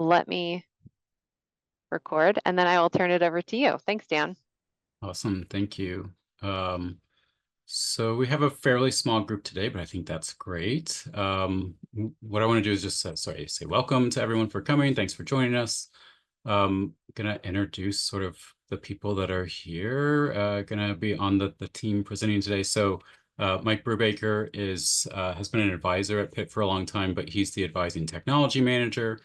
let me record, and then I will turn it over to you. Thanks, Dan. Awesome, thank you. So we have a fairly small group today, but I think that's great. What I want to do is just say welcome to everyone for coming. Thanks for joining us. Gonna introduce sort of the people that are here. Gonna be on the team presenting today. So Mike Brubaker has been an advisor at Pitt for a long time, but he's the advising technology manager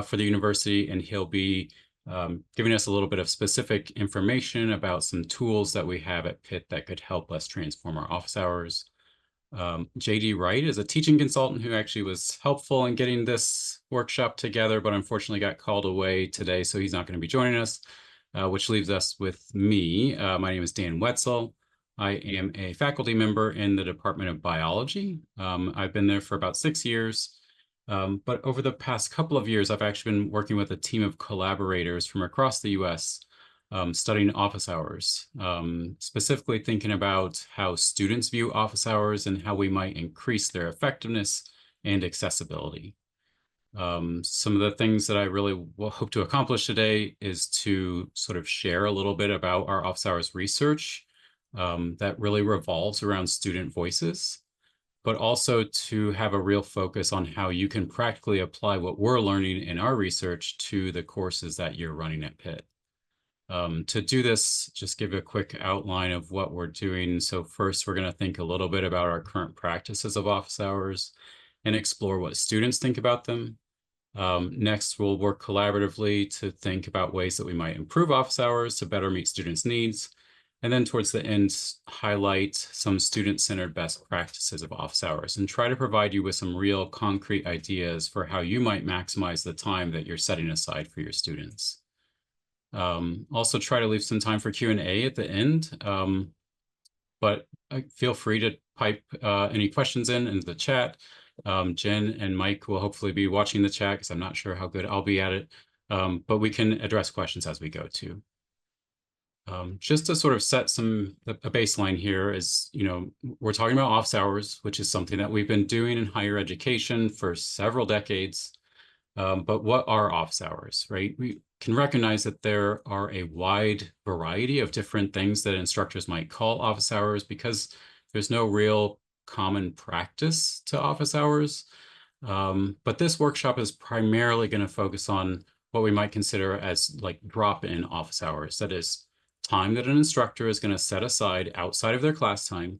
for the university, and he'll be giving us a little bit of specific information about some tools that we have at Pitt that could help us transform our office hours. JD Wright is a teaching consultant who actually was helpful in getting this workshop together, but unfortunately got called away today, so he's not going to be joining us, which leaves us with me. My name is Dan Wetzel. I am a faculty member in the Department of Biology. I've been there for about 6 years. But over the past couple of years, I've actually been working with a team of collaborators from across the US studying office hours, specifically thinking about how students view office hours and how we might increase their effectiveness and accessibility. Some of the things that I really hope to accomplish today is to sort of share a little bit about our office hours research that really revolves around student voices, but also to have a real focus on how you can practically apply what we're learning in our research to the courses that you're running at Pitt. To do this, just give a quick outline of what we're doing. So first, we're going to think a little bit about our current practices of office hours and explore what students think about them. Next, we'll work collaboratively to think about ways that we might improve office hours to better meet students' needs. And then towards the end, highlight some student-centered best practices of office hours and try to provide you with some real concrete ideas for how you might maximize the time that you're setting aside for your students. Also try to leave some time for Q&A at the end, but feel free to pipe any questions into the chat. Jen and Mike will hopefully be watching the chat because I'm not sure how good I'll be at it, but we can address questions as we go too. Just to sort of set a baseline here is, we're talking about office hours, which is something that we've been doing in higher education for several decades. But what are office hours, right? We can recognize that there are a wide variety of different things that instructors might call office hours because there's no real common practice to office hours. But this workshop is primarily going to focus on what we might consider as like drop-in office hours. That is time that an instructor is going to set aside outside of their class time,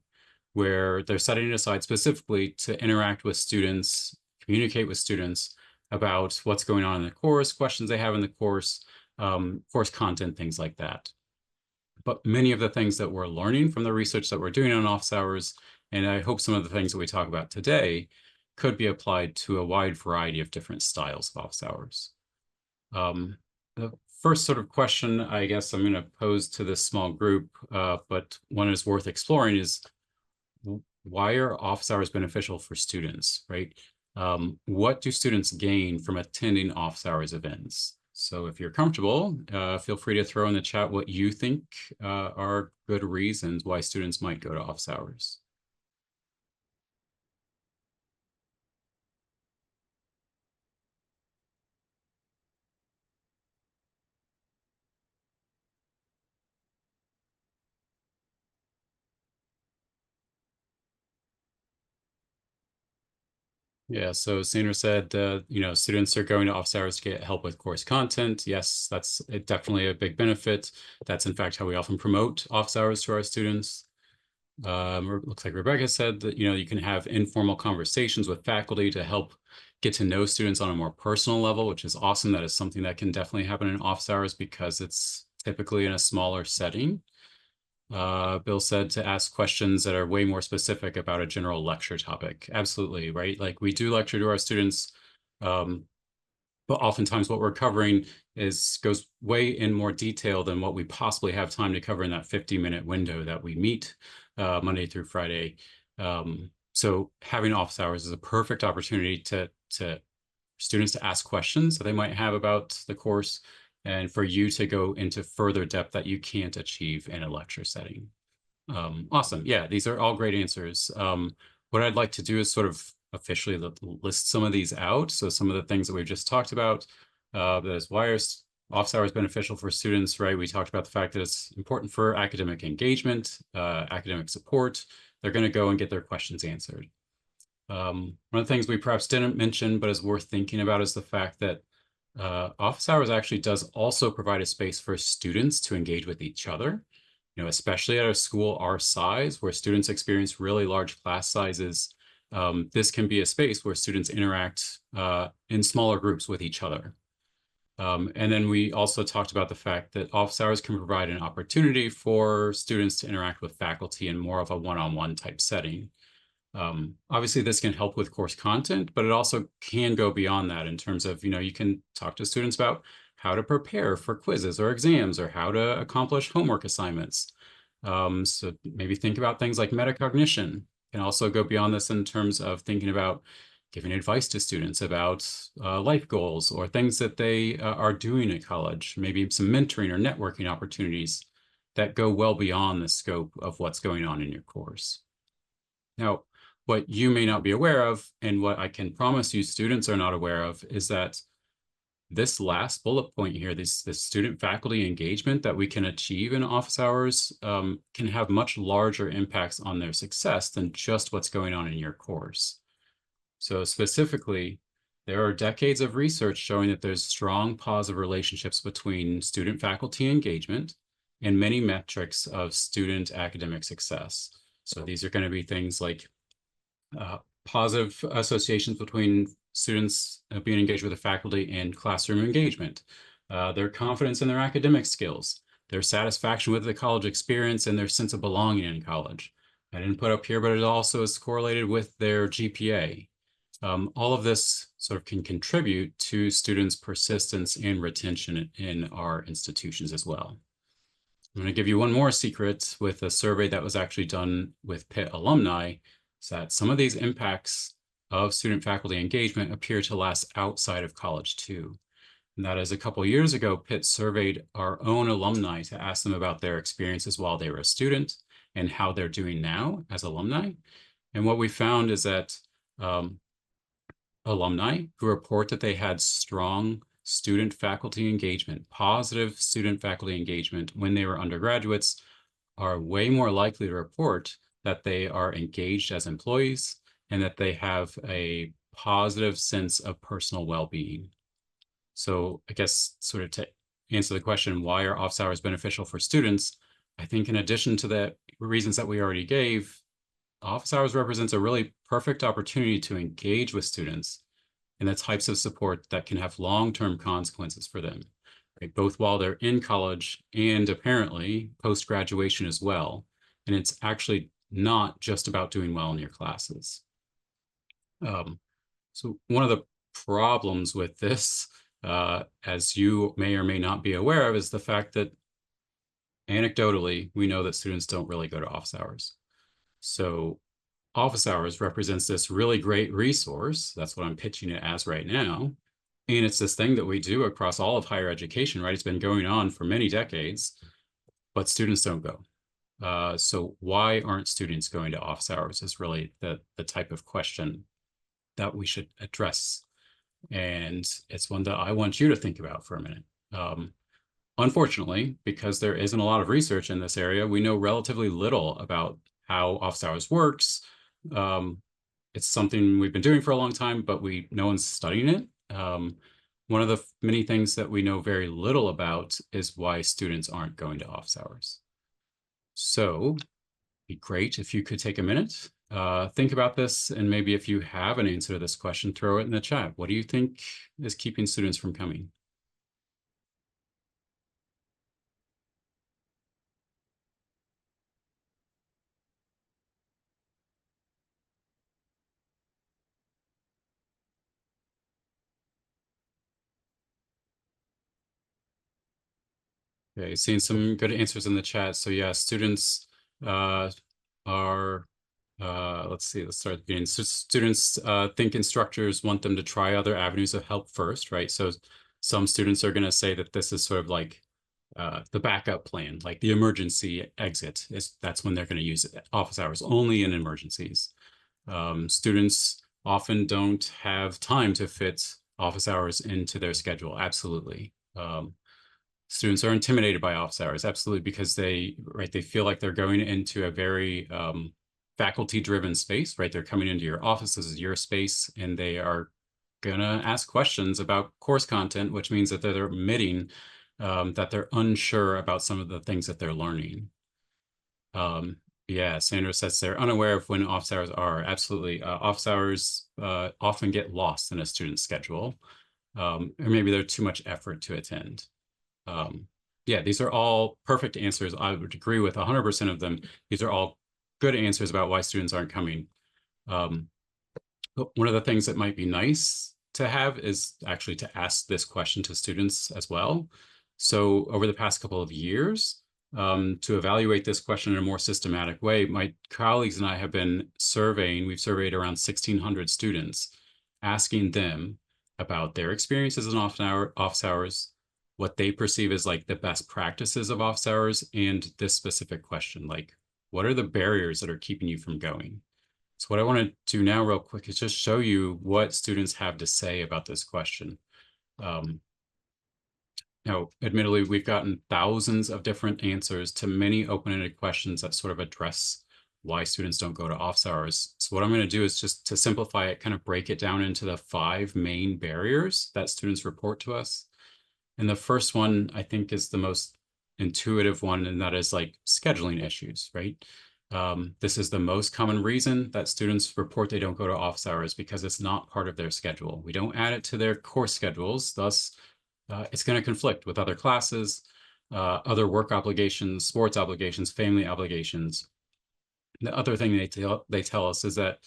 where they're setting it aside specifically to interact with students, communicate with students about what's going on in the course, questions they have in the course content, things like that. But many of the things that we're learning from the research that we're doing on office hours, and I hope some of the things that we talk about today, could be applied to a wide variety of different styles of office hours. The first sort of question I guess I'm going to pose to this small group, but one is worth exploring, is why are office hours beneficial for students, right? What do students gain from attending office hours events? So if you're comfortable, feel free to throw in the chat what you think are good reasons why students might go to office hours. Yeah, so Sandra said, students are going to office hours to get help with course content. Yes, that's definitely a big benefit. That's in fact how we often promote office hours to our students. Looks like Rebecca said that, you can have informal conversations with faculty to help get to know students on a more personal level, which is awesome. That is something that can definitely happen in office hours because it's typically in a smaller setting. Bill said to ask questions that are way more specific about a general lecture topic. Absolutely, right? Like we do lecture to our students, but oftentimes what we're covering goes way in more detail than what we possibly have time to cover in that 50-minute window that we meet Monday through Friday. So having office hours is a perfect opportunity to students to ask questions that they might have about the course, and for you to go into further depth that you can't achieve in a lecture setting. Awesome. Yeah, these are all great answers. What I'd like to do is sort of officially list some of these out. So some of the things that we've just talked about, that is, why are office hours beneficial for students, right? We talked about the fact that it's important for academic engagement, academic support. They're going to go and get their questions answered. One of the things we perhaps didn't mention, but is worth thinking about, is the fact that office hours actually does also provide a space for students to engage with each other. You know, especially at a school our size, where students experience really large class sizes, this can be a space where students interact in smaller groups with each other. And then we also talked about the fact that office hours can provide an opportunity for students to interact with faculty in more of a one-on-one type setting. Obviously, this can help with course content, but it also can go beyond that in terms of, you can talk to students about how to prepare for quizzes or exams, or how to accomplish homework assignments. So maybe think about things like metacognition. Can also go beyond this in terms of thinking about giving advice to students about life goals or things that they are doing at college, maybe some mentoring or networking opportunities that go well beyond the scope of what's going on in your course. Now, what you may not be aware of, and what I can promise you students are not aware of, is that this last bullet point here, this student-faculty engagement that we can achieve in office hours, can have much larger impacts on their success than just what's going on in your course. So specifically, there are decades of research showing that there's strong positive relationships between student-faculty engagement and many metrics of student academic success. So these are going to be things like positive associations between students being engaged with the faculty and classroom engagement, their confidence in their academic skills, their satisfaction with the college experience, and their sense of belonging in college. I didn't put up here, but it also is correlated with their GPA. All of this sort of can contribute to students' persistence and retention in our institutions as well. I'm going to give you one more secret with a survey that was actually done with Pitt alumni, is that some of these impacts of student-faculty engagement appear to last outside of college too. And that is, a couple of years ago, Pitt surveyed our own alumni to ask them about their experiences while they were a student and how they're doing now as alumni. And what we found is that alumni who report that they had strong student-faculty engagement, positive student-faculty engagement when they were undergraduates, are way more likely to report that they are engaged as employees and that they have a positive sense of personal well-being. So I guess sort of to answer the question, why are office hours beneficial for students? I think in addition to the reasons that we already gave, office hours represents a really perfect opportunity to engage with students and the types of support that can have long-term consequences for them, right? Both while they're in college and apparently post-graduation as well. And it's actually not just about doing well in your classes. So one of the problems with this, as you may or may not be aware of, is the fact that anecdotally, we know that students don't really go to office hours. So office hours represents this really great resource. That's what I'm pitching it as right now. And it's this thing that we do across all of higher education, right? It's been going on for many decades, but students don't go. So why aren't students going to office hours is really the type of question that we should address. And it's one that I want you to think about for a minute. Unfortunately, because there isn't a lot of research in this area, we know relatively little about how office hours works. It's something we've been doing for a long time, but no one's studying it. One of the many things that we know very little about is why students aren't going to office hours. So it'd be great if you could take a minute, think about this, and maybe if you have an answer to this question, throw it in the chat. What do you think is keeping students from coming? Okay, seeing some good answers in the chat. So yeah, students are, let's see, let's start at the beginning. So students think instructors want them to try other avenues of help first, right? So some students are going to say that this is sort of like the backup plan, like the emergency exit. That's when they're going to use office hours only in emergencies. Students often don't have time to fit office hours into their schedule. Absolutely. Students are intimidated by office hours, absolutely, because they feel like they're going into a very faculty-driven space, right? They're coming into your office, this is your space, and they are gonna ask questions about course content, which means that they're admitting that they're unsure about some of the things that they're learning. Yeah, Sandra says they're unaware of when office hours are. Absolutely. Office hours often get lost in a student's schedule, or maybe they're too much effort to attend. Yeah, these are all perfect answers. I would agree with 100% of them. These are all good answers about why students aren't coming. But one of the things that might be nice to have is actually to ask this question to students as well. So over the past couple of years, to evaluate this question in a more systematic way, my colleagues and I have been surveying, we've surveyed around 1,600 students, asking them about their experiences in office hours, what they perceive as like the best practices of office hours, and this specific question, like, what are the barriers that are keeping you from going? So what I want to do now real quick is just show you what students have to say about this question. Now, admittedly, we've gotten thousands of different answers to many open-ended questions that sort of address why students don't go to office hours. So what I'm going to do is just to simplify it, kind of break it down into the 5 main barriers that students report to us. And the first one, I think, is the most intuitive one, and that is like scheduling issues, right? This is the most common reason that students report they don't go to office hours, because it's not part of their schedule. We don't add it to their course schedules, thus it's going to conflict with other classes, other work obligations, sports obligations, family obligations. The other thing they tell us is that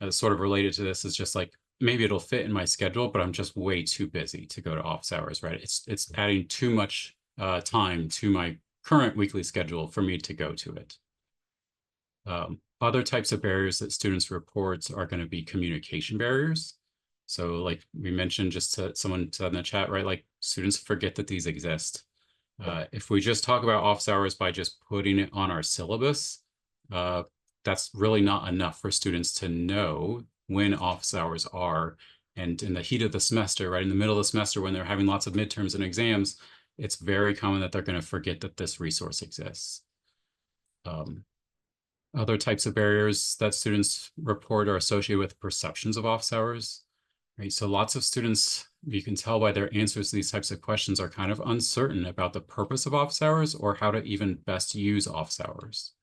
sort of related to this is just like, maybe it'll fit in my schedule, but I'm just way too busy to go to office hours, right? It's adding too much time to my current weekly schedule for me to go to it. Other types of barriers that students report are going to be communication barriers. So like we mentioned, just to someone said in the chat, right? Like students forget that these exist. If we just talk about office hours by just putting it on our syllabus, that's really not enough for students to know when office hours are. And in the heat of the semester, right, in the middle of the semester, when they're having lots of midterms and exams, it's very common that they're going to forget that this resource exists. Other types of barriers that students report are associated with perceptions of office hours, right? So lots of students, you can tell by their answers to these types of questions, are kind of uncertain about the purpose of office hours or how to even best use office hours.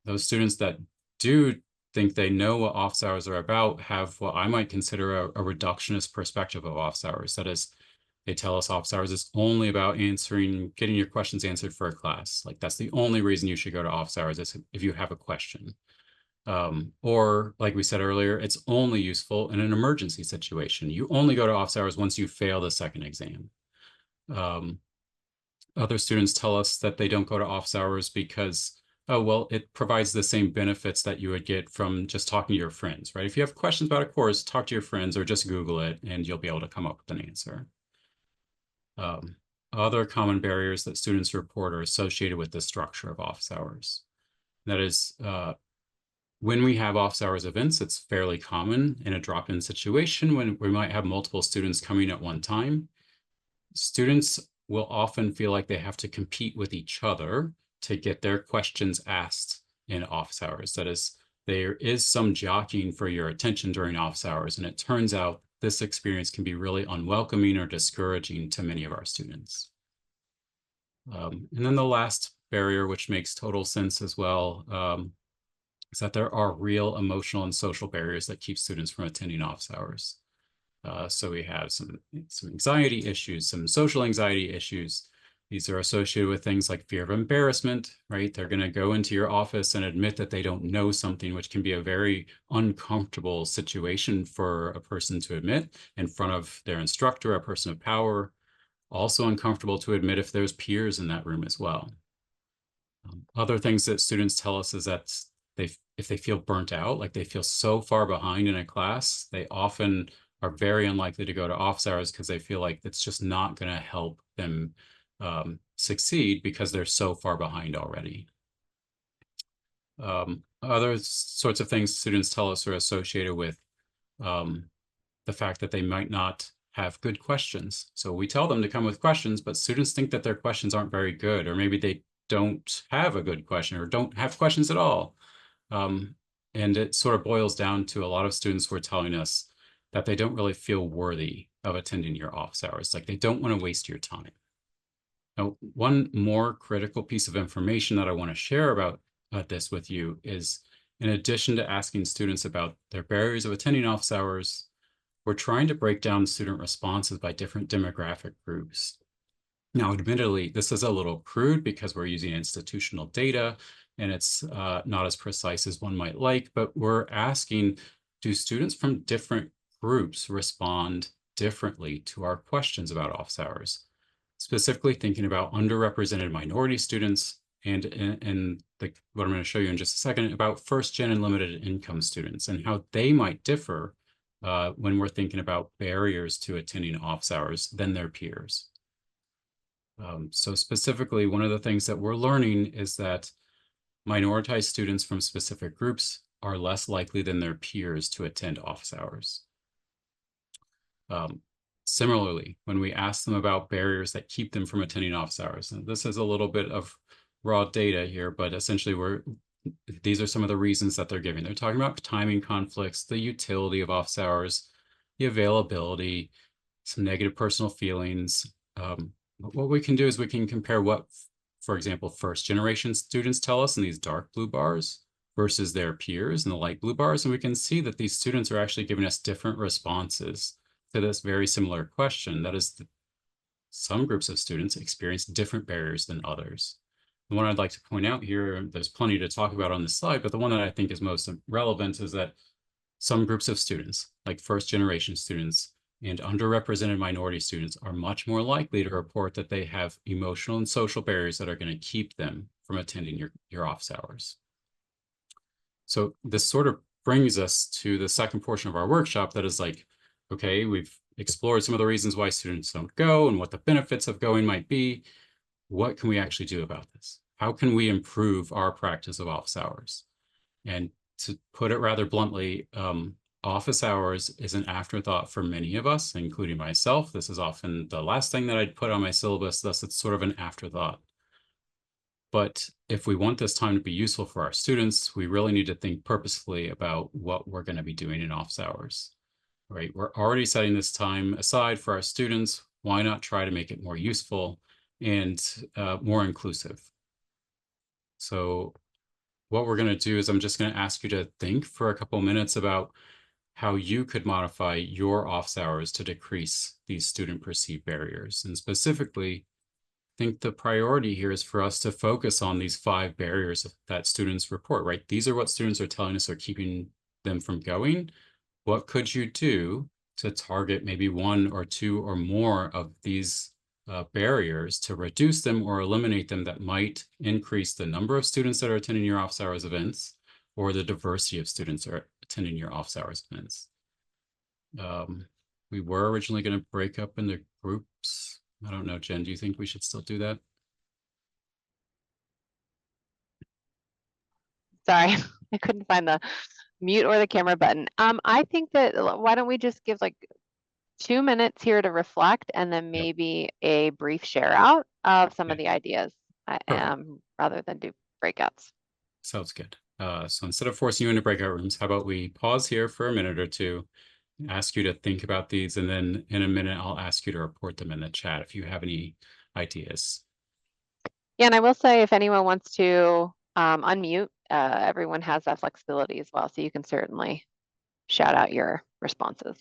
Those students that do think they know what office hours are about have what I might consider a reductionist perspective of office hours. That is, they tell us office hours is only about getting your questions answered for a class. Like that's the only reason you should go to office hours, is if you have a question. Or like we said earlier, it's only useful in an emergency situation. You only go to office hours once you fail the second exam. Other students tell us that they don't go to office hours because, oh, well, it provides the same benefits that you would get from just talking to your friends, right? If you have questions about a course, talk to your friends or just Google it and you'll be able to come up with an answer. Other common barriers that students report are associated with the structure of office hours. That is, when we have office hours events, it's fairly common in a drop-in situation when we might have multiple students coming at one time. Students will often feel like they have to compete with each other to get their questions asked in office hours. That is, there is some jockeying for your attention during office hours, and it turns out this experience can be really unwelcoming or discouraging to many of our students. And then the last barrier, which makes total sense as well, is that there are real emotional and social barriers that keep students from attending office hours. So we have some anxiety issues, some social anxiety issues. These are associated with things like fear of embarrassment, right? They're going to go into your office and admit that they don't know something, which can be a very uncomfortable situation for a person to admit in front of their instructor, a person of power. Also uncomfortable to admit if there's peers in that room as well. Other things that students tell us is that if they feel burnt out, like they feel so far behind in a class, they often are very unlikely to go to office hours because they feel like it's just not going to help them succeed because they're so far behind already. Other sorts of things students tell us are associated with the fact that they might not have good questions. So we tell them to come with questions, but students think that their questions aren't very good, or maybe they don't have a good question or don't have questions at all. And it sort of boils down to a lot of students who are telling us that they don't really feel worthy of attending your office hours. Like they don't want to waste your time. Now, one more critical piece of information that I want to share about this with you is, in addition to asking students about their barriers of attending office hours, we're trying to break down student responses by different demographic groups. Now, admittedly, this is a little crude because we're using institutional data and it's not as precise as one might like, but we're asking, do students from different groups respond differently to our questions about office hours? Specifically thinking about underrepresented minority students and what I'm going to show you in just a second about first gen and limited income students and how they might differ when we're thinking about barriers to attending office hours than their peers. So specifically, one of the things that we're learning is that minoritized students from specific groups are less likely than their peers to attend office hours. Similarly, when we ask them about barriers that keep them from attending office hours, and this is a little bit of raw data here, but essentially these are some of the reasons that they're giving. They're talking about timing conflicts, the utility of office hours, the availability, some negative personal feelings. What we can do is we can compare what, for example, first generation students tell us in these dark blue bars versus their peers in the light blue bars. And we can see that these students are actually giving us different responses to this very similar question. That is, some groups of students experience different barriers than others. The one I'd like to point out here, there's plenty to talk about on this slide, but the one that I think is most relevant is that some groups of students, like first generation students and underrepresented minority students, are much more likely to report that they have emotional and social barriers that are going to keep them from attending your office hours. So this sort of brings us to the second portion of our workshop that is like, okay, we've explored some of the reasons why students don't go and what the benefits of going might be. What can we actually do about this? How can we improve our practice of office hours? And to put it rather bluntly, office hours is an afterthought for many of us, including myself. This is often the last thing that I'd put on my syllabus, thus it's sort of an afterthought. But if we want this time to be useful for our students, we really need to think purposefully about what we're going to be doing in office hours, right? We're already setting this time aside for our students. Why not try to make it more useful and more inclusive? So what we're going to do is I'm just going to ask you to think for a couple minutes about how you could modify your office hours to decrease these student perceived barriers. And specifically, I think the priority here is for us to focus on these 5 barriers that students report, right? These are what students are telling us are keeping them from going. What could you do to target maybe 1 or 2 or more of these barriers to reduce them or eliminate them that might increase the number of students that are attending your office hours events or the diversity of students that are attending your office hours events? We were originally going to break up into groups. I don't know, Jen, do you think we should still do that? Sorry, I couldn't find the mute or the camera button. I think that why don't we just give like 2 minutes here to reflect and then Yep. maybe a brief share out of some of Okay, the ideas perfect. rather than do breakouts. Sounds good. So instead of forcing you into breakout rooms, how about we pause here for a minute or two, ask you to think about these, and then in a minute, I'll ask you to report them in the chat if you have any ideas. Yeah, and I will say if anyone wants to unmute, everyone has that flexibility as well. So you can certainly shout out your responses.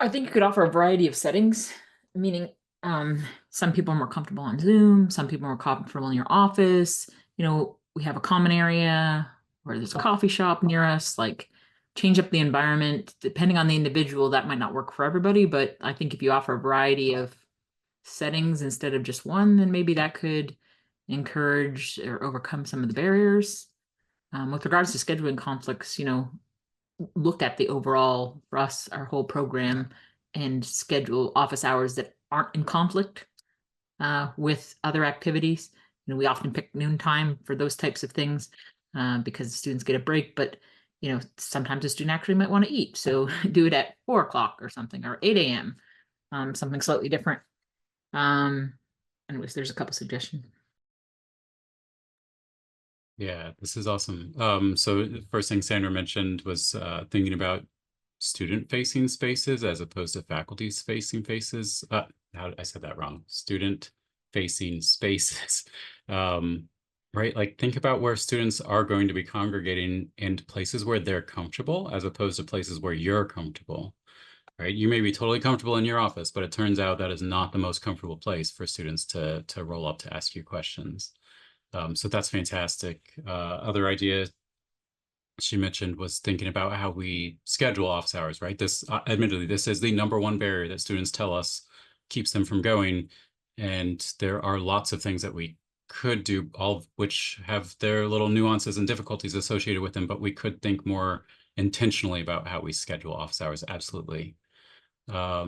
I think you could offer a variety of settings, meaning um, some people are more comfortable on Zoom, some people are more comfortable in your office. We have a common area where there's a coffee shop near us, like change up the environment. Depending on the individual, that might not work for everybody, but I think if you offer a variety of settings instead of just one, then maybe that could encourage or overcome some of the barriers. With regards to scheduling conflicts, look at the overall, for us, our whole program, and schedule office hours that aren't in conflict with other activities. We often pick noon time for those types of things because the students get a break, but sometimes a student actually might want to eat. So do it at 4 o'clock or something, or 8 a.m., something slightly different. Anyways, there's a couple suggestions. Yeah, this is awesome. So the first thing Sandra mentioned was thinking about student-facing spaces as opposed to faculty-facing spaces. I said that wrong. Student-facing spaces. Right? Like think about where students are going to be congregating and places where they're comfortable as opposed to places where you're comfortable. Right? You may be totally comfortable in your office, but it turns out that is not the most comfortable place for students to roll up to ask you questions. So that's fantastic. Other idea she mentioned was thinking about how we schedule office hours, right? This, admittedly, this is the #1 barrier that students tell us keeps them from going. And there are lots of things that we could do, all of which have their little nuances and difficulties associated with them, but we could think more intentionally about how we schedule office hours. Absolutely.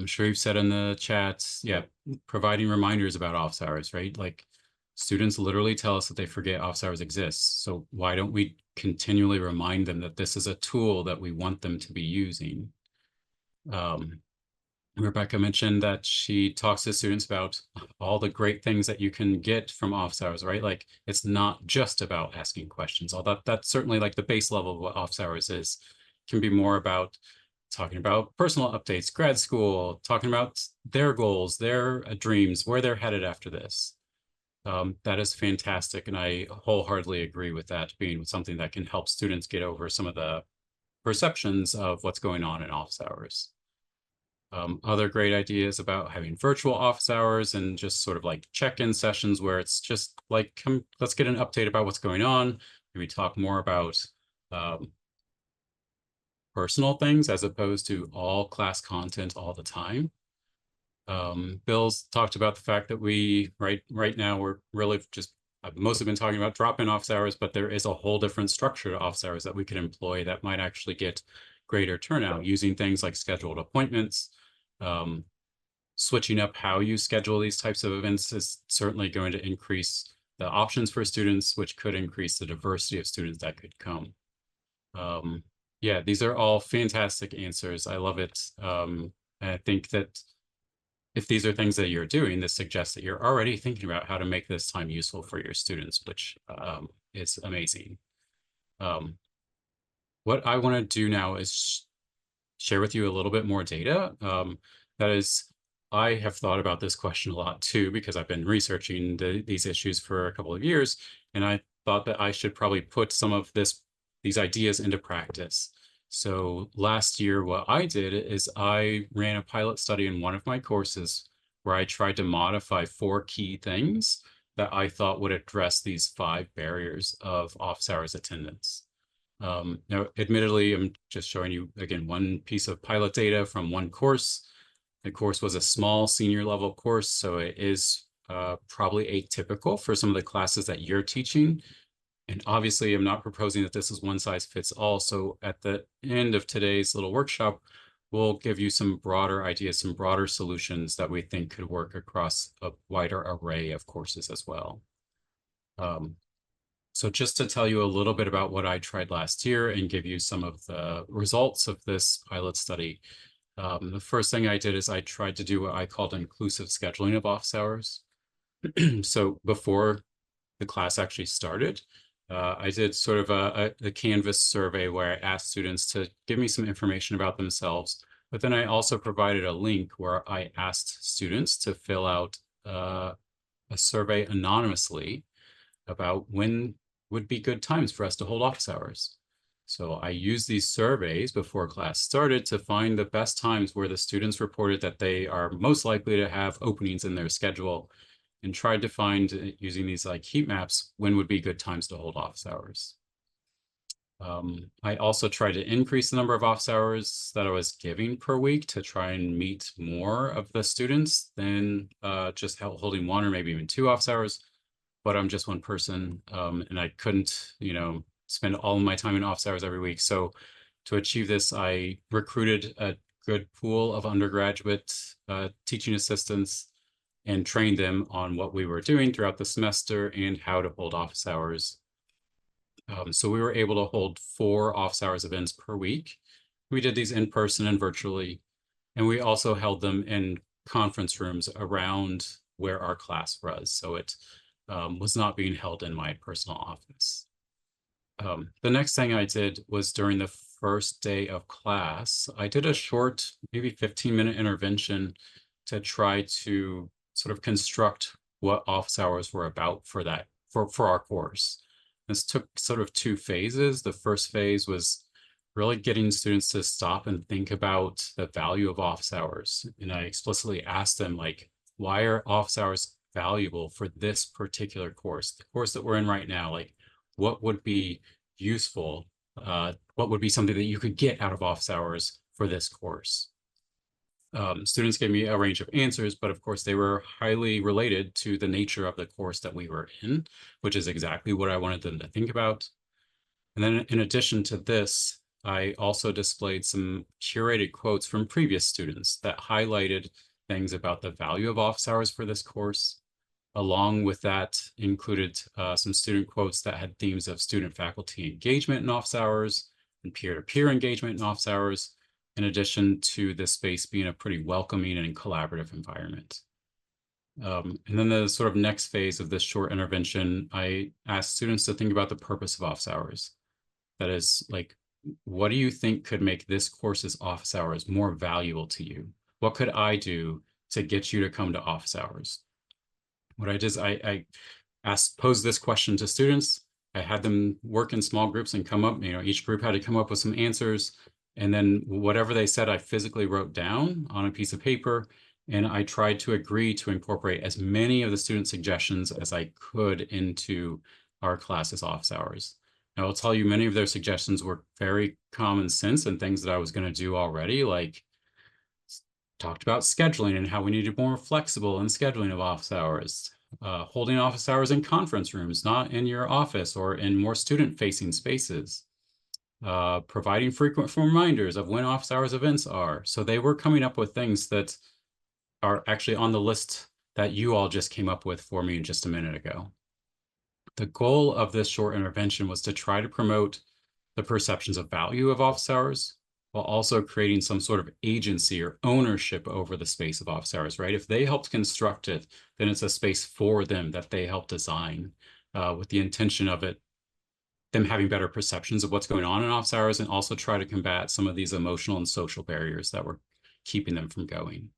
Sharif said in the chat, yeah, providing reminders about office hours, right? Like students literally tell us that they forget office hours exist. So why don't we continually remind them that this is a tool that we want them to be using? Rebecca mentioned that she talks to students about all the great things that you can get from office hours, right? Like it's not just about asking questions. Although that's certainly like the base level of what office hours is. It can be more about talking about personal updates, grad school, talking about their goals, their dreams, where they're headed after this. That is fantastic. And I wholeheartedly agree with that being something that can help students get over some of the perceptions of what's going on in office hours. Other great ideas about having virtual office hours and just sort of like check-in sessions where it's just like, come, let's get an update about what's going on. Maybe talk more about personal things as opposed to all class content all the time. Bill's talked about the fact that we, right now, we're really just, I've mostly been talking about drop-in office hours, but there is a whole different structure to office hours that we can employ that might actually get greater turnout using things like scheduled appointments. Switching up how you schedule these types of events is certainly going to increase the options for students, which could increase the diversity of students that could come. Yeah, these are all fantastic answers. I love it. I think that if these are things that you're doing, this suggests that you're already thinking about how to make this time useful for your students, which is amazing. What I want to do now is share with you a little bit more data. That is, I have thought about this question a lot too, because I've been researching these issues for a couple of years, and I thought that I should probably put some of these ideas into practice. So last year, what I did is I ran a pilot study in one of my courses where I tried to modify 4 key things that I thought would address these 5 barriers of office hours attendance. Now, admittedly, I'm just showing you, again, one piece of pilot data from one course. The course was a small senior level course, so it is probably atypical for some of the classes that you're teaching. And obviously, I'm not proposing that this is one size fits all. So at the end of today's little workshop, we'll give you some broader ideas, some broader solutions that we think could work across a wider array of courses as well. So just to tell you a little bit about what I tried last year and give you some of the results of this pilot study. The first thing I did is I tried to do what I called inclusive scheduling of office hours. So before the class actually started, I did sort of a Canvas survey where I asked students to give me some information about themselves, but then I also provided a link where I asked students to fill out a survey anonymously about when would be good times for us to hold office hours. So I used these surveys before class started to find the best times where the students reported that they are most likely to have openings in their schedule, and tried to find, using these like heat maps, when would be good times to hold office hours. I also tried to increase the number of office hours that I was giving per week to try and meet more of the students than just holding one or maybe even 2 office hours. But I'm just one person, and I couldn't, spend all of my time in office hours every week. So to achieve this, I recruited a good pool of undergraduate teaching assistants and trained them on what we were doing throughout the semester and how to hold office hours. So we were able to hold 4 office hours events per week. We did these in person and virtually, and we also held them in conference rooms around where our class was. So it was not being held in my personal office. The next thing I did was during the first day of class, I did a short, maybe 15-minute intervention to try to sort of construct what office hours were about for our course. This took sort of 2 phases. The first phase was really getting students to stop and think about the value of office hours. And I explicitly asked them, like, why are office hours valuable for this particular course, the course that we're in right now? Like, what would be useful? What would be something that you could get out of office hours for this course? Students gave me a range of answers, but of course they were highly related to the nature of the course that we were in, which is exactly what I wanted them to think about. And then in addition to this, I also displayed some curated quotes from previous students that highlighted things about the value of office hours for this course. Along with that, included some student quotes that had themes of student-faculty engagement in office hours and peer-to-peer engagement in office hours, in addition to the space being a pretty welcoming and collaborative environment. And then the sort of next phase of this short intervention, I asked students to think about the purpose of office hours. That is, like, what do you think could make this course's office hours more valuable to you? What could I do to get you to come to office hours? What I did is I posed this question to students. I had them work in small groups and come up, each group had to come up with some answers. And then whatever they said, I physically wrote down on a piece of paper. And I tried to agree to incorporate as many of the student suggestions as I could into our class's office hours. Now, I'll tell you, many of their suggestions were very common sense and things that I was going to do already, like talked about scheduling and how we needed more flexible in scheduling of office hours, holding office hours in conference rooms, not in your office or in more student-facing spaces, providing frequent reminders of when office hours events are. So they were coming up with things that are actually on the list that you all just came up with for me just a minute ago. The goal of this short intervention was to try to promote the perceptions of value of office hours, while also creating some sort of agency or ownership over the space of office hours, right? If they helped construct it, then it's a space for them that they helped design, with the intention of them having better perceptions of what's going on in office hours, and also try to combat some of these emotional and social barriers that were keeping them from going.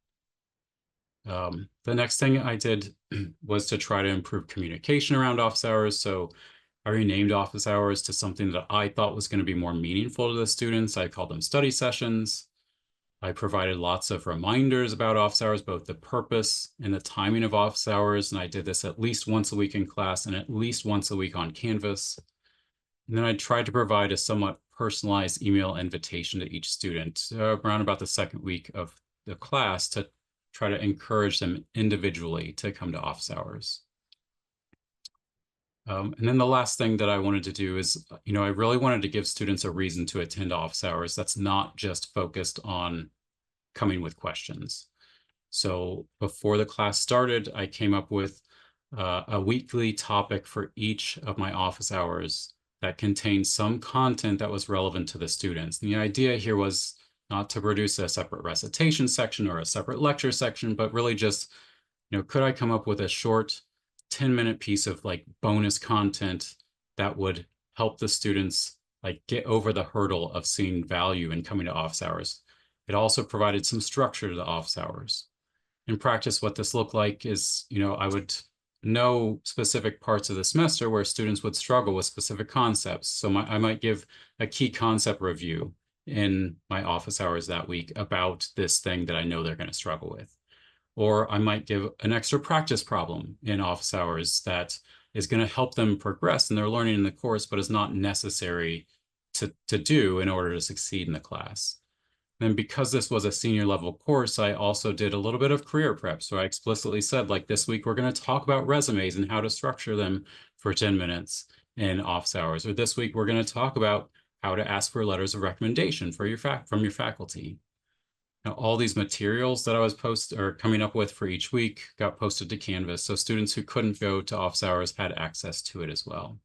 The next thing I did was to try to improve communication around office hours. So I renamed office hours to something that I thought was going to be more meaningful to the students. I called them study sessions. I provided lots of reminders about office hours, both the purpose and the timing of office hours. And I did this at least once a week in class and at least once a week on Canvas. And then I tried to provide a somewhat personalized email invitation to each student around about the second week of the class to try to encourage them individually to come to office hours. And then the last thing that I wanted to do is, I really wanted to give students a reason to attend office hours that's not just focused on coming with questions. So before the class started, I came up with a weekly topic for each of my office hours that contained some content that was relevant to the students. And the idea here was not to produce a separate recitation section or a separate lecture section, but really just, could I come up with a short 10-minute piece of like bonus content that would help the students like get over the hurdle of seeing value in coming to office hours. It also provided some structure to the office hours. In practice, what this looked like is, I would know specific parts of the semester where students would struggle with specific concepts. So I might give a key concept review in my office hours that week about this thing that I know they're going to struggle with. Or I might give an extra practice problem in office hours that is going to help them progress in their learning in the course, but is not necessary to do in order to succeed in the class. Then because this was a senior level course, I also did a little bit of career prep. So I explicitly said, like, this week we're going to talk about resumes and how to structure them for 10 minutes in office hours. Or this week we're going to talk about how to ask for letters of recommendation for from your faculty. Now, all these materials that I was coming up with for each week got posted to Canvas. So students who couldn't go to office hours had access to it as well.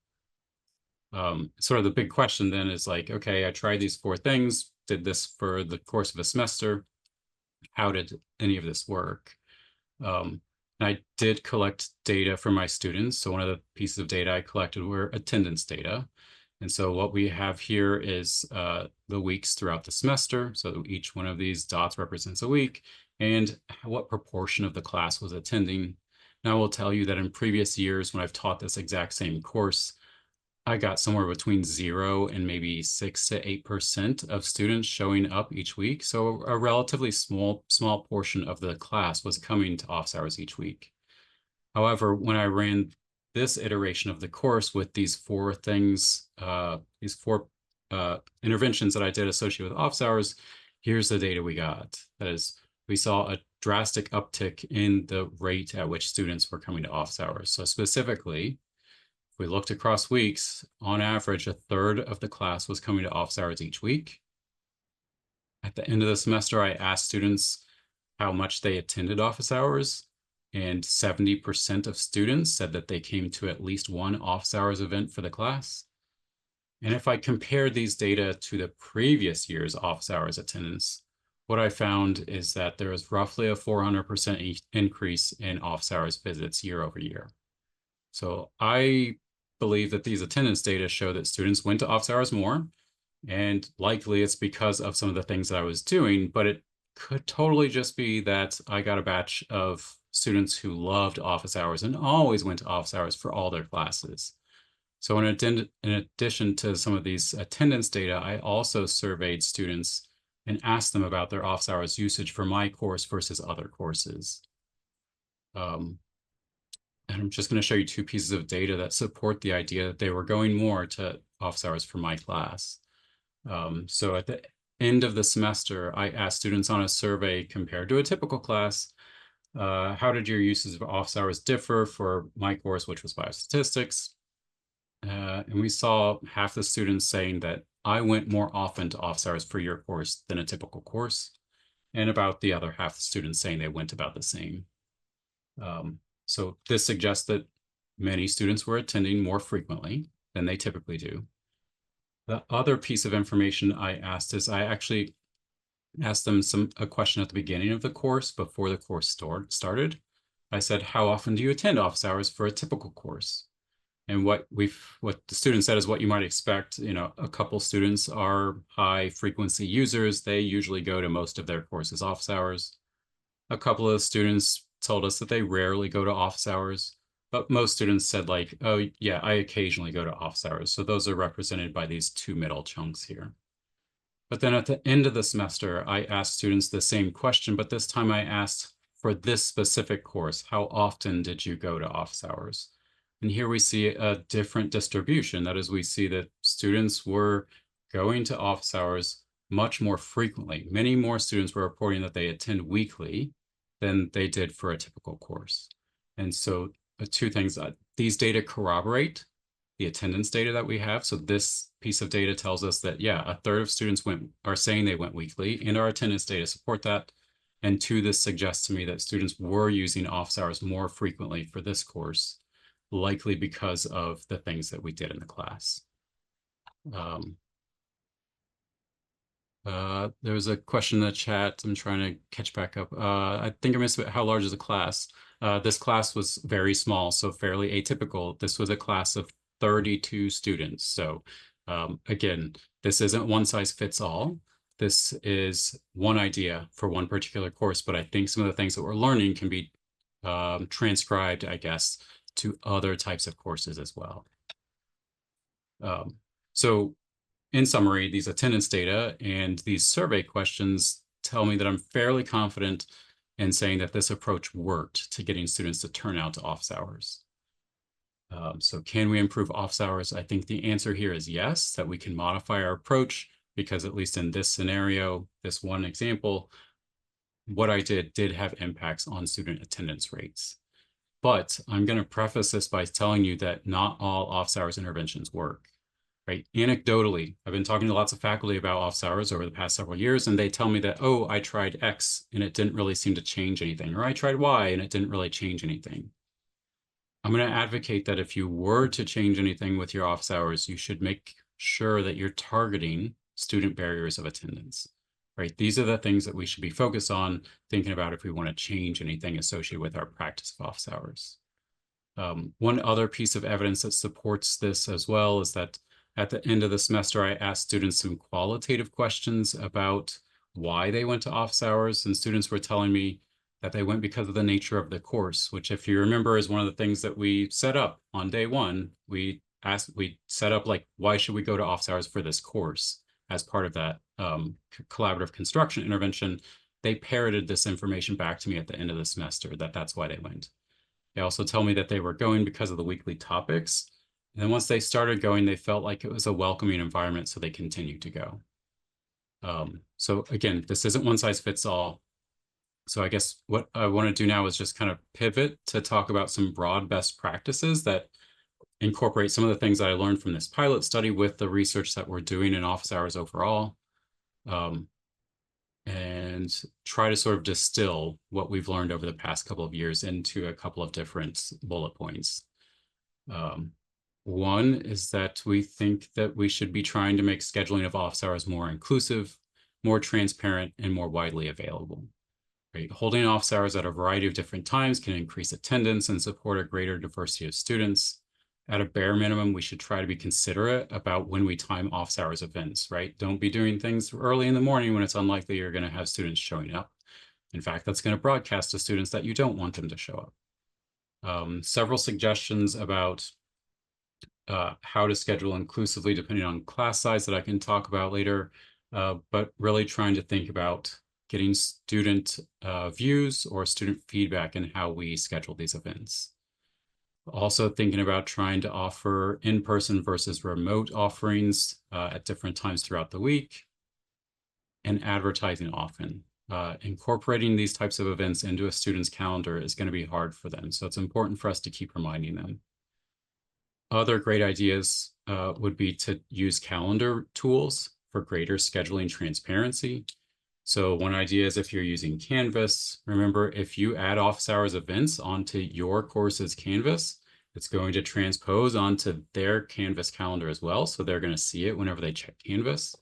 Sort of the big question then is like, okay, I tried these 4 things, did this for the course of a semester. How did any of this work? I did collect data from my students. So one of the pieces of data I collected were attendance data. And so what we have here is the weeks throughout the semester. So each one of these dots represents a week and what proportion of the class was attending. Now I will tell you that in previous years when I've taught this exact same course, I got somewhere between 0 and maybe 6 to 8% of students showing up each week. So a relatively small portion of the class was coming to office hours each week. However, when I ran this iteration of the course with these 4 things, these 4 interventions that I did associated with office hours, here's the data we got. That is, we saw a drastic uptick in the rate at which students were coming to office hours. So specifically, we looked across weeks, on average, 1/3 of the class was coming to office hours each week. At the end of the semester, I asked students how much they attended office hours, and 70% of students said that they came to at least one office hours event for the class. And if I compared these data to the previous year's office hours attendance, what I found is that there is roughly a 400% increase in office hours visits year over year. So I believe that these attendance data show that students went to office hours more, and likely it's because of some of the things that I was doing, but it could totally just be that I got a batch of students who loved office hours and always went to office hours for all their classes. So in addition to some of these attendance data, I also surveyed students and asked them about their office hours usage for my course versus other courses. And I'm just going to show you 2 pieces of data that support the idea that they were going more to office hours for my class. So at the end of the semester, I asked students on a survey compared to a typical class, how did your uses of office hours differ for my course, which was biostatistics? And we saw half the students saying that I went more often to office hours for your course than a typical course, and about the other half the students saying they went about the same. So this suggests that many students were attending more frequently than they typically do. The other piece of information I asked is I actually asked them a question at the beginning of the course before the course started. I said, how often do you attend office hours for a typical course? And what the student said is what you might expect. You know, a couple students are high frequency users. They usually go to most of their courses office hours. A couple of students told us that they rarely go to office hours, but most students said like, oh yeah, I occasionally go to office hours. So those are represented by these 2 middle chunks here. But then at the end of the semester, I asked students the same question, but this time I asked for this specific course, how often did you go to office hours? And here we see a different distribution. That is, we see that students were going to office hours much more frequently. Many more students were reporting that they attend weekly than they did for a typical course. And so 2 things, these data corroborate the attendance data that we have. So this piece of data tells us that, yeah, 1/3 of students are saying they went weekly, and our attendance data support that. And 2, this suggests to me that students were using office hours more frequently for this course, likely because of the things that we did in the class. There was a question in the chat. I'm trying to catch back up. I think I missed how large is the class. This class was very small, so fairly atypical. This was a class of 32 students. So again, this isn't one size fits all. This is one idea for one particular course, but I think some of the things that we're learning can be transcribed, I guess, to other types of courses as well. So in summary, these attendance data and these survey questions tell me that I'm fairly confident in saying that this approach worked to getting students to turn out to office hours. So can we improve office hours? I think the answer here is yes, that we can modify our approach, because at least in this scenario, this one example, what I did have impacts on student attendance rates. But I'm going to preface this by telling you that not all office hours interventions work. Right? Anecdotally, I've been talking to lots of faculty about office hours over the past several years, and they tell me that, oh, I tried X and it didn't really seem to change anything, or I tried Y and it didn't really change anything. I'm going to advocate that if you were to change anything with your office hours, you should make sure that you're targeting student barriers of attendance. Right? These are the things that we should be focused on, thinking about if we want to change anything associated with our practice of office hours. One other piece of evidence that supports this as well is that at the end of the semester, I asked students some qualitative questions about why they went to office hours, and students were telling me that they went because of the nature of the course, which, if you remember, is one of the things that we set up on day one. We set up, like, why should we go to office hours for this course? As part of that collaborative construction intervention, they parroted this information back to me at the end of the semester, that that's why they went. They also tell me that they were going because of the weekly topics. And then once they started going, they felt like it was a welcoming environment, so they continued to go. So again, this isn't one size fits all. So I guess what I want to do now is just kind of pivot to talk about some broad best practices that incorporate some of the things that I learned from this pilot study with the research that we're doing in office hours overall, and try to sort of distill what we've learned over the past couple of years into a couple of different bullet points. One is that we think that we should be trying to make scheduling of office hours more inclusive, more transparent, and more widely available. Right? Holding office hours at a variety of different times can increase attendance and support a greater diversity of students. At a bare minimum, we should try to be considerate about when we time office hours events, right? Don't be doing things early in the morning when it's unlikely you're going to have students showing up. In fact, that's going to broadcast to students that you don't want them to show up. Several suggestions about how to schedule inclusively depending on class size that I can talk about later, but really trying to think about getting student views or student feedback in how we schedule these events. Also thinking about trying to offer in-person versus remote offerings at different times throughout the week, and advertising often. Incorporating these types of events into a student's calendar is going to be hard for them, so it's important for us to keep reminding them. Other great ideas would be to use calendar tools for greater scheduling transparency. So one idea is, if you're using Canvas, remember, if you add office hours events onto your course's Canvas, it's going to transpose onto their Canvas calendar as well. So they're going to see it whenever they check Canvas.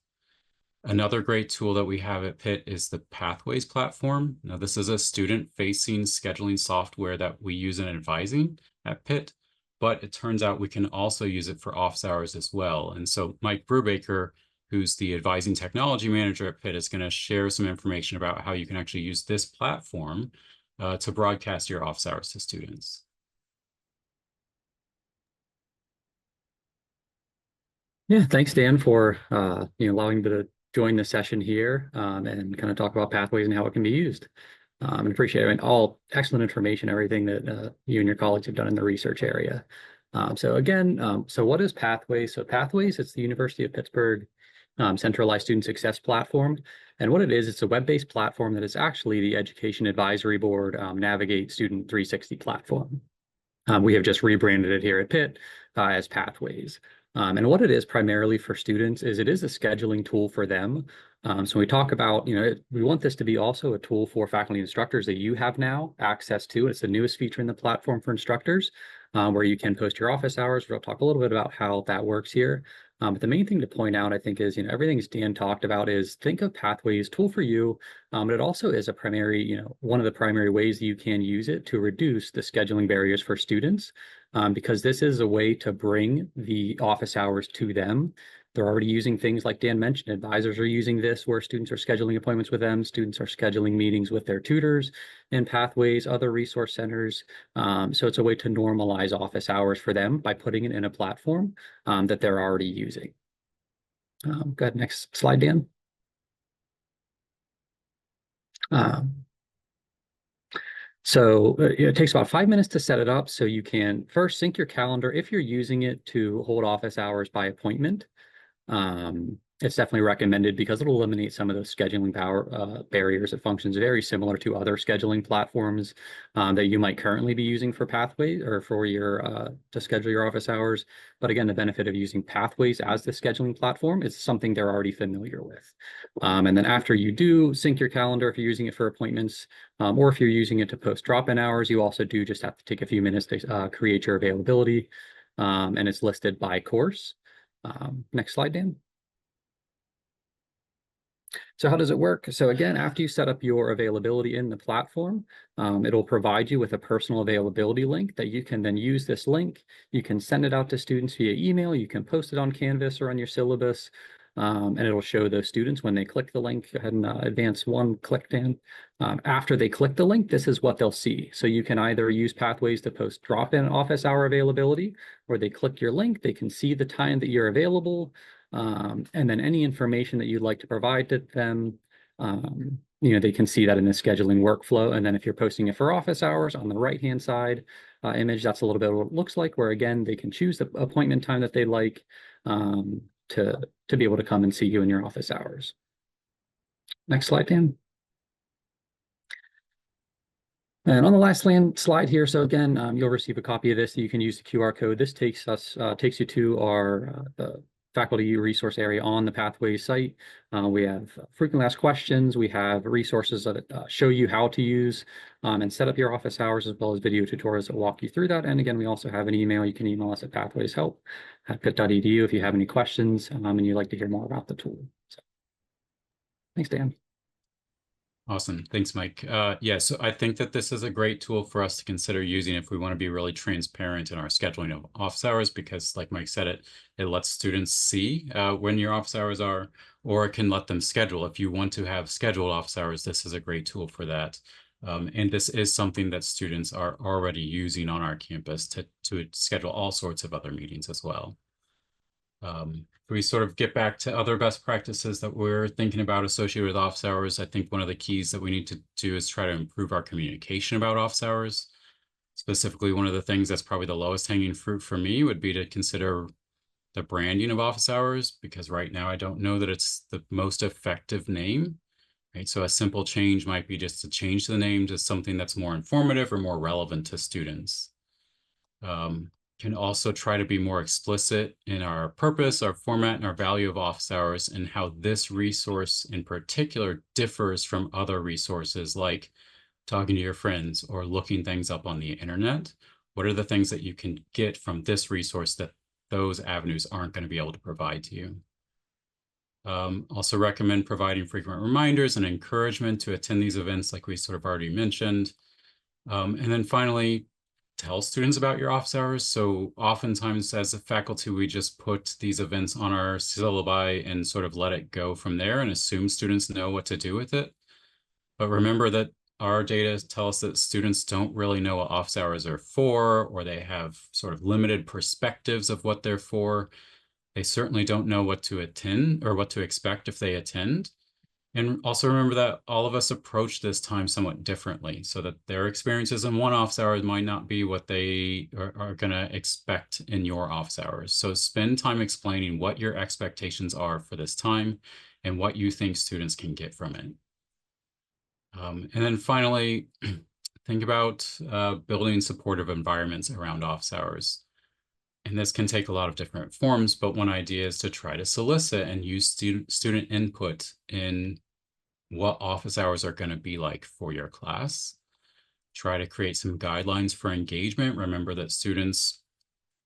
Another great tool that we have at Pitt is the Pathways platform. Now, this is a student-facing scheduling software that we use in advising at Pitt, but it turns out we can also use it for office hours as well. And so Mike Brubaker, who's the advising technology manager at Pitt, is going to share some information about how you can actually use this platform to broadcast your office hours to students. Yeah, thanks, Dan, for allowing me to join the session here and kind of talk about Pathways and how it can be used. And appreciate it. I mean, all excellent information, everything that you and your colleagues have done in the research area. So what is Pathways? So Pathways, it's the University of Pittsburgh centralized student success platform. And what it is, it's a web-based platform that is actually the Education Advisory Board Navigate Student 360 platform. We have just rebranded it here at Pitt as Pathways. And what it is primarily for students is it is a scheduling tool for them. So we talk about, we want this to be also a tool for faculty and instructors that you have now access to. It's the newest feature in the platform for instructors, where you can post your office hours. We'll talk a little bit about how that works here. But the main thing to point out, I think, is, everything Dan talked about is think of Pathways tool for you, but it also is a primary, one of the primary ways that you can use it to reduce the scheduling barriers for students, because this is a way to bring the office hours to them They're already using things like Dan mentioned. Advisors are using this where students are scheduling appointments with them. Students are scheduling meetings with their tutors in Pathways, other resource centers. So it's a way to normalize office hours for them by putting it in a platform that they're already using. Go ahead, next slide, Dan. So it takes about 5 minutes to set it up. So you can first sync your calendar if you're using it to hold office hours by appointment. It's definitely recommended because it'll eliminate some of those scheduling barriers. It functions very similar to other scheduling platforms that you might currently be using for Pathways or for your to schedule your office hours. But again, the benefit of using Pathways as the scheduling platform is something they're already familiar with. And then after you do sync your calendar, if you're using it for appointments, or if you're using it to post drop-in hours, you also do just have to take a few minutes to create your availability, and it's listed by course. Next slide, Dan. So how does it work? So again, after you set up your availability in the platform, it'll provide you with a personal availability link that you can then use this link. You can send it out to students via email. You can post it on Canvas or on your syllabus, and it'll show those students when they click the link. Go ahead and advance one click, Dan. After they click the link, this is what they'll see. So you can either use Pathways to post drop-in office hour availability, or they click your link, they can see the time that you're available, and then any information that you'd like to provide to them, they can see that in the scheduling workflow. And then if you're posting it for office hours on the right-hand side image, that's a little bit what it looks like, where again, they can choose the appointment time that they like to be able to come and see you in your office hours. Next slide, Dan. And on the last slide here, so again, you'll receive a copy of this. You can use the QR code. This takes you to our the faculty resource area on the Pathways site. We have frequently asked questions. We have resources that show you how to use and set up your office hours, as well as video tutorials that walk you through that. And again, we also have an email. You can email us at pathwayshelp@pitt.edu if you have any questions and you'd like to hear more about the tool. So, thanks, Dan. Awesome. Thanks, Mike. Yeah, so I think that this is a great tool for us to consider using if we want to be really transparent in our scheduling of office hours, because like Mike said, it lets students see when your office hours are, or it can let them schedule. If you want to have scheduled office hours, this is a great tool for that. And this is something that students are already using on our campus to schedule all sorts of other meetings as well. We sort of get back to other best practices that we're thinking about associated with office hours. I think one of the keys that we need to do is try to improve our communication about office hours. Specifically, one of the things that's probably the lowest hanging fruit for me would be to consider the branding of office hours, because right now I don't know that it's the most effective name. Right? So a simple change might be just to change the name to something that's more informative or more relevant to students. Can also try to be more explicit in our purpose, our format, and our value of office hours, and how this resource in particular differs from other resources like talking to your friends or looking things up on the internet. What are the things that you can get from this resource that those avenues aren't going to be able to provide to you? Also recommend providing frequent reminders and encouragement to attend these events like we sort of already mentioned. And then finally, tell students about your office hours. So oftentimes as a faculty, we just put these events on our syllabi and sort of let it go from there and assume students know what to do with it. But remember that our data tell us that students don't really know what office hours are for, or they have sort of limited perspectives of what they're for. They certainly don't know what to attend or what to expect if they attend. And also remember that all of us approach this time somewhat differently, so that their experiences in one office hour might not be what they are going to expect in your office hours. So spend time explaining what your expectations are for this time and what you think students can get from it. And then finally, think about building supportive environments around office hours. And this can take a lot of different forms, but one idea is to try to solicit and use student input in what office hours are going to be like for your class. Try to create some guidelines for engagement. Remember that students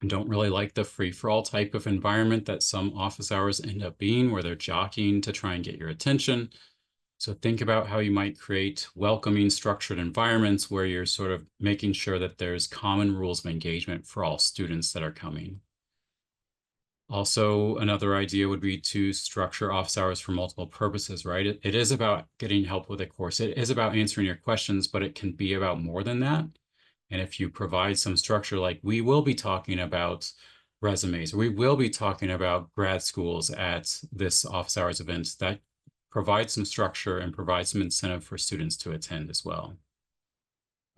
don't really like the free-for-all type of environment that some office hours end up being, where they're jockeying to try and get your attention. So think about how you might create welcoming, structured environments where you're sort of making sure that there's common rules of engagement for all students that are coming. Also, another idea would be to structure office hours for multiple purposes, right? It is about getting help with a course. It is about answering your questions, but it can be about more than that. And if you provide some structure, like we will be talking about resumes, we will be talking about grad schools at this office hours event, that provides some structure and provides some incentive for students to attend as well.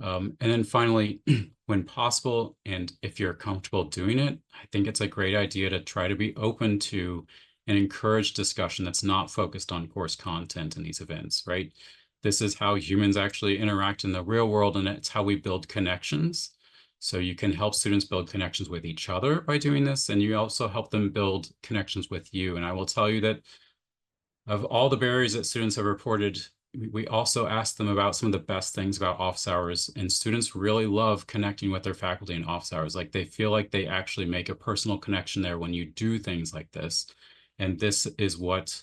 And then finally, when possible, and if you're comfortable doing it, I think it's a great idea to try to be open to and encourage discussion that's not focused on course content in these events, right? This is how humans actually interact in the real world, and it's how we build connections. So you can help students build connections with each other by doing this, and you also help them build connections with you. And I will tell you that of all the barriers that students have reported, we also asked them about some of the best things about office hours, and students really love connecting with their faculty in office hours. Like they feel like they actually make a personal connection there when you do things like this. And this is what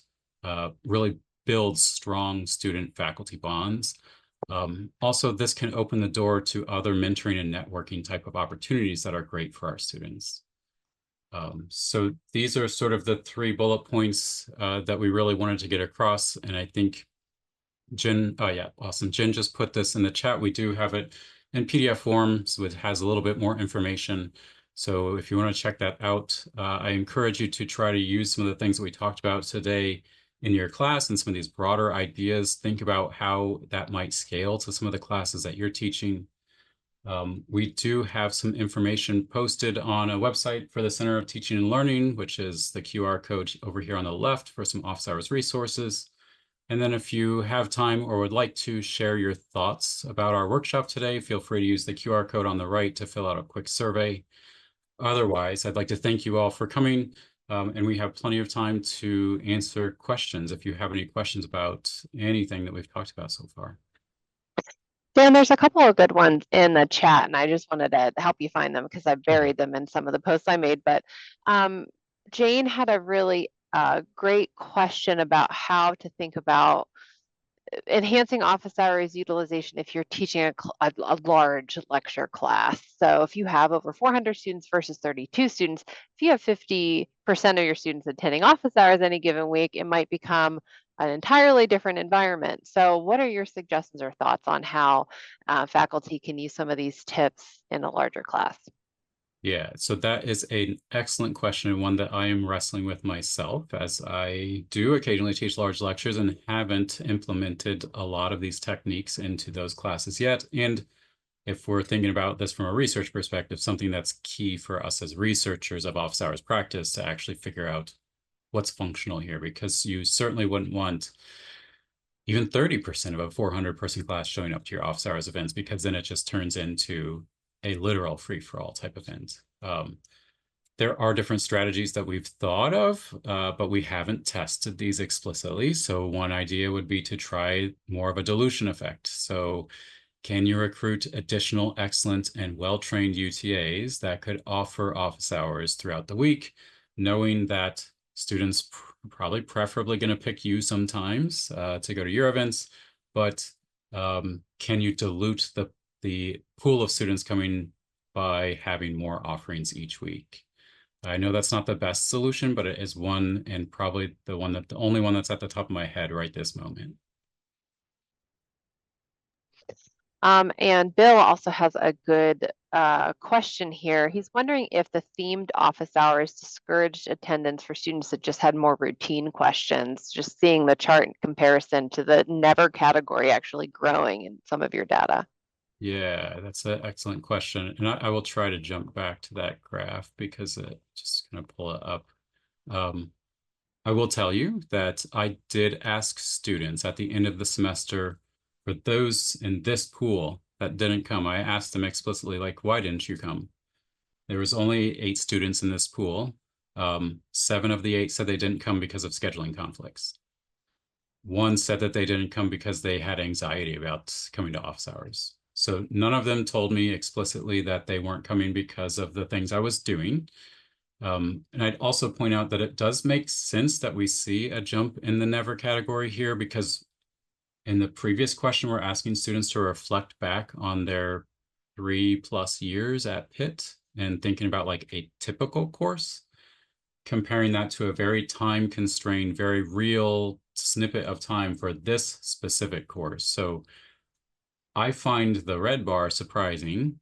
really builds strong student-faculty bonds. Also, this can open the door to other mentoring and networking type of opportunities that are great for our students. So these are sort of the 3 bullet points that we really wanted to get across. And I think Jen, oh yeah, awesome. Jen just put this in the chat. We do have it in PDF form, so it has a little bit more information. So if you want to check that out, I encourage you to try to use some of the things that we talked about today in your class and some of these broader ideas. Think about how that might scale to some of the classes that you're teaching. We do have some information posted on a website for the Center of Teaching and Learning, which is the QR code over here on the left for some office hours resources. And then if you have time or would like to share your thoughts about our workshop today, feel free to use the QR code on the right to fill out a quick survey. Otherwise, I'd like to thank you all for coming, and we have plenty of time to answer questions if you have any questions about anything that we've talked about so far. Dan, there's a couple of good ones in the chat, and I just wanted to help you find them because I buried them in some of the posts I made. But Jane had a really great question about how to think about enhancing office hours utilization if you're teaching a large lecture class. So if you have over 400 students versus 32 students, if you have 50% of your students attending office hours any given week, it might become an entirely different environment. So what are your suggestions or thoughts on how faculty can use some of these tips in a larger class? Yeah, so that is an excellent question, and one that I am wrestling with myself, as I do occasionally teach large lectures and haven't implemented a lot of these techniques into those classes yet. And if we're thinking about this from a research perspective, something that's key for us as researchers of office hours practice to actually figure out what's functional here, because you certainly wouldn't want even 30% of a 400-person class showing up to your office hours events, because then it just turns into a literal free-for-all type event. There are different strategies that we've thought of, but we haven't tested these explicitly. So one idea would be to try more of a dilution effect. So can you recruit additional excellent and well-trained UTAs that could offer office hours throughout the week, knowing that students probably preferably going to pick you sometimes to go to your events, but can you dilute the pool of students coming by having more offerings each week? I know that's not the best solution, but it is one, and probably the only one that's at the top of my head right this moment. And Bill also has a good question here. He's wondering if the themed office hours discouraged attendance for students that just had more routine questions, just seeing the chart in comparison to the never category actually growing in some of your data. Yeah, that's an excellent question. And I will try to jump back to that graph because it just going to pull it up. I will tell you that I did ask students at the end of the semester, for those in this pool that didn't come, I asked them explicitly, like, why didn't you come? There was only 8 students in this pool. 7 of the 8 said they didn't come because of scheduling conflicts. 1 said that they didn't come because they had anxiety about coming to office hours. So none of them told me explicitly that they weren't coming because of the things I was doing. And I'd also point out that it does make sense that we see a jump in the never category here, because in the previous question, we're asking students to reflect back on their 3+ years at Pitt and thinking about like a typical course. comparing that to a very time constrained, very real snippet of time for this specific course. So I find the red bar surprising,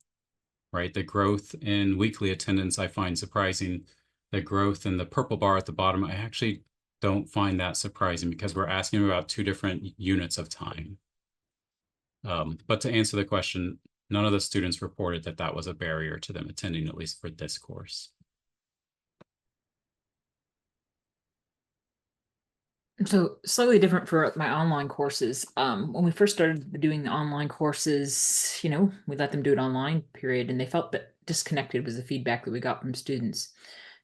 right? The growth in weekly attendance, I find surprising. The growth in the purple bar at the bottom, I actually don't find that surprising because we're asking about 2 different units of time. But to answer the question, none of the students reported that that was a barrier to them attending, at least for this course. So slightly different for my online courses. When we first started doing the online courses, we let them do it online, period, and they felt that disconnected was the feedback that we got from students.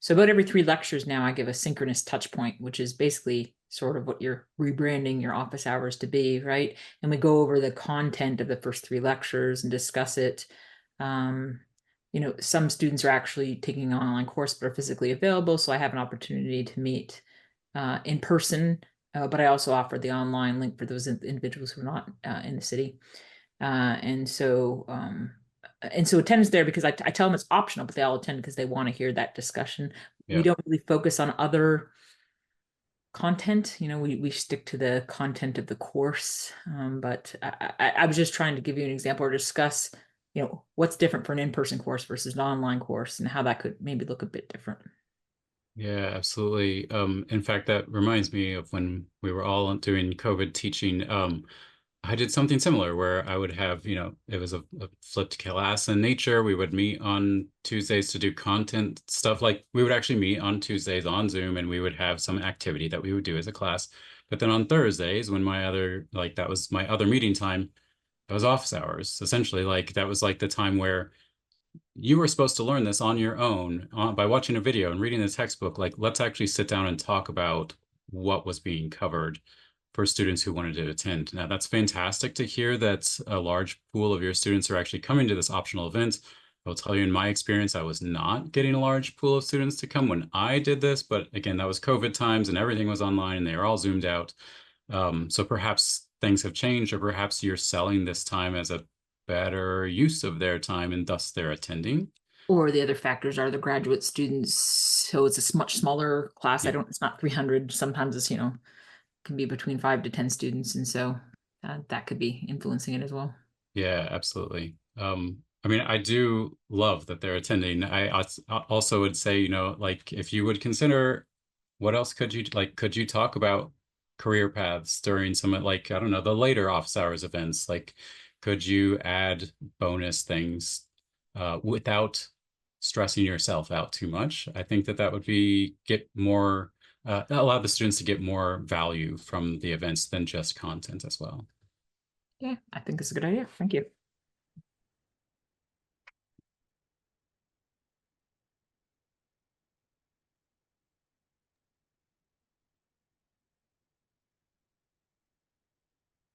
So about every 3 lectures now, I give a synchronous touch point, which is basically sort of what you're rebranding your office hours to be, right? And we go over the content of the first 3 lectures and discuss it. Some students are actually taking an online course but are physically available, so I have an opportunity to meet in person, but I also offer the online link for those individuals who are not in the city. And so attendance there, because I tell them it's optional, but they all attend because they want to hear that discussion. Yeah. We don't really focus on other content. We stick to the content of the course. But I was just trying to give you an example or discuss, what's different for an in-person course versus an online course and how that could maybe look a bit different. Yeah, absolutely. In fact, that reminds me of when we were all doing COVID teaching. I did something similar where I would have, it was a flipped class in nature. We would meet on Tuesdays to do content stuff. Like we would actually meet on Tuesdays on Zoom, and we would have some activity that we would do as a class. But then on Thursdays, when that was my other meeting time, that was office hours. Essentially, that was the time where you were supposed to learn this on your own by watching a video and reading the textbook. Let's actually sit down and talk about what was being covered for students who wanted to attend. Now, that's fantastic to hear that a large pool of your students are actually coming to this optional event. I'll tell you, in my experience, I was not getting a large pool of students to come when I did this, but again, that was COVID times and everything was online and they were all Zoomed out. So perhaps things have changed, or perhaps you're selling this time as a better use of their time and thus they're attending. Or the other factors are the graduate students. So it's a much smaller class. Yeah. It's not 300. Sometimes it's, can be between 5 to 10 students. And so that could be influencing it as well. Yeah, absolutely. I mean, I do love that they're attending. I also would say, if you would consider, what else could you talk about career paths during some, I don't know, the later office hours events? Could you add bonus things without stressing yourself out too much? I think that would allow the students to get more value from the events than just content as well. Yeah, I think it's a good idea. Thank you.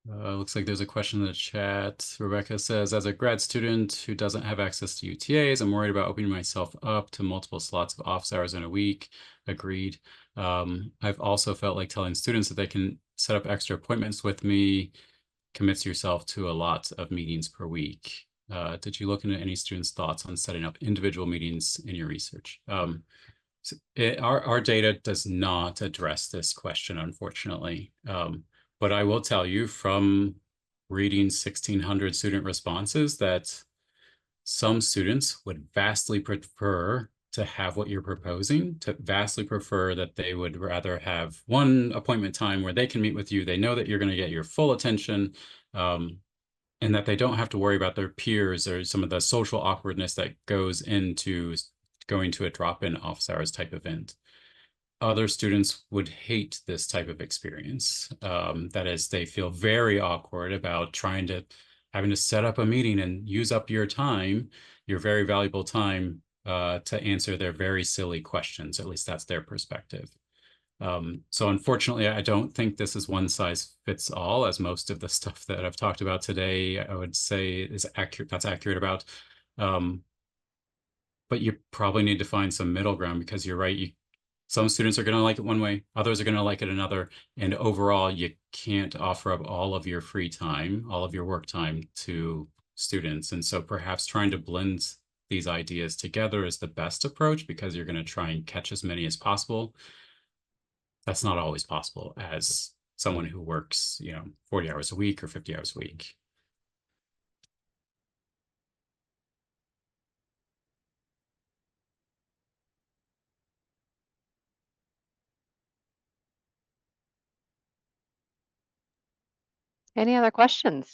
Looks like there's a question in the chat. Rebecca says, as a grad student who doesn't have access to UTAs, I'm worried about opening myself up to multiple slots of office hours in a week. Agreed. I've also felt like telling students that they can set up extra appointments with me commits yourself to a lot of meetings per week. Did you look into any students' thoughts on setting up individual meetings in your research? Our data does not address this question, unfortunately. But I will tell you from reading 1,600 student responses that some students would vastly prefer to have what you're proposing, to vastly prefer that they would rather have one appointment time where they can meet with you. They know that you're going to get your full attention, and that they don't have to worry about their peers or some of the social awkwardness that goes into going to a drop-in office hours type event. Other students would hate this type of experience. That is, they feel very awkward about having to set up a meeting and use up your time, your very valuable time, to answer their very silly questions. At least that's their perspective. So unfortunately, I don't think this is one size fits all, as most of the stuff that I've talked about today, I would say is accurate. That's accurate about. But you probably need to find some middle ground, because you're right. Some students are going to like it one way, others are going to like it another. And overall, you can't offer up all of your free time, all of your work time to students. And so perhaps trying to blend these ideas together is the best approach because you're going to try and catch as many as possible. That's not always possible as someone who works, 40 hours a week or 50 hours a week. Any other questions?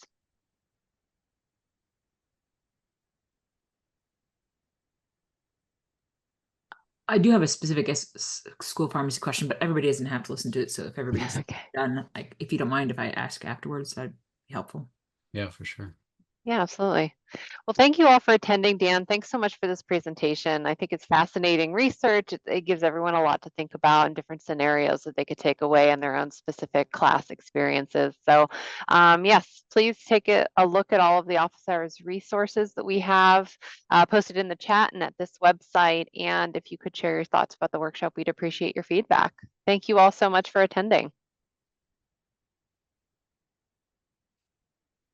I do have a specific school pharmacy question, but everybody doesn't have to listen to it. So if everybody's Okay. done, like, if you don't mind if I ask afterwards, that'd be helpful. Yeah, for sure. Yeah, absolutely. Well, thank you all for attending, Dan. Thanks so much for this presentation. I think it's fascinating research. It gives everyone a lot to think about and different scenarios that they could take away in their own specific class experiences. So yes, please take a look at all of the office hours resources that we have posted in the chat and at this website. And if you could share your thoughts about the workshop, we'd appreciate your feedback. Thank you all so much for attending.